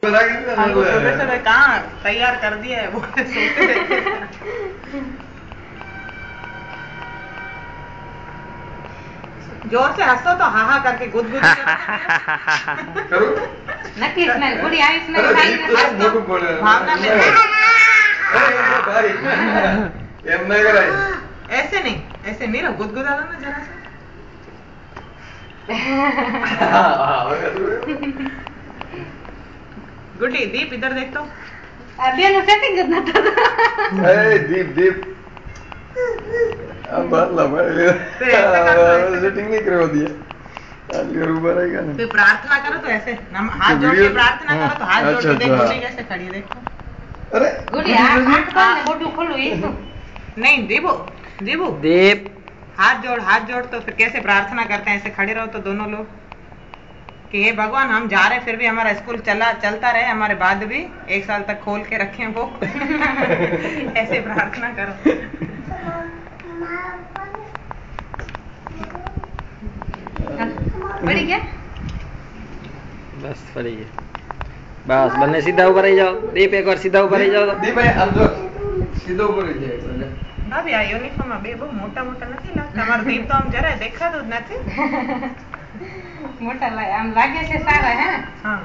हमको प्रोफेसर ने कहाँ तैयार कर दिया है, वो सोते रहते हैं। जोर से हंसो तो हा हा करके गुदगुद करो नक्की स्मेल गुड़ी आई स्मेल खाई भावना में भाई एम नहीं कराई ऐसे नहीं रहो, गुदगुदा लो ना जरा सा। गुड्डी दीप इधर देख तो। अभी ना सेटिंग करना था। ए दीप अब बात ला भाई सेटिंग नहीं करो दिया आज घर ऊपर आएगा ना। फिर प्रार्थना करो तो ऐसे हाथ जोड़ के प्रार्थना करो तो हाथ जोड़ के देख गुड्डी कैसे खड़ी है, देखो। अरे गुड़ी हाथ खोल बोटू खोलो ये तो नहीं दीप हाथ जोड़ तो फिर कैसे प्रार्थना करते हैं, ऐसे खड़े रहो तो दोनों लोग कि हे भगवान हम जा रहे फिर भी हमारा स्कूल चलता रहे, हमारे बाद भी 1 साल तक खोल के रखें वो। ऐसे प्रार्थना करो। पड़ी क्या बस पड़ी है बस बने सीधा ऊपर ही जाओ दीप एक बार सीधा ऊपर ही जाओ दीप भाई हम जो सीधो ऊपर ही जाए भाभी આ યુનિફોર્મમાં બે બહુ મોટા નથી લાગતા, અમારો દીપ તો આમ જરાય દેખાતો જ નથી। મોટા આમ લાગે છે સારા હે હા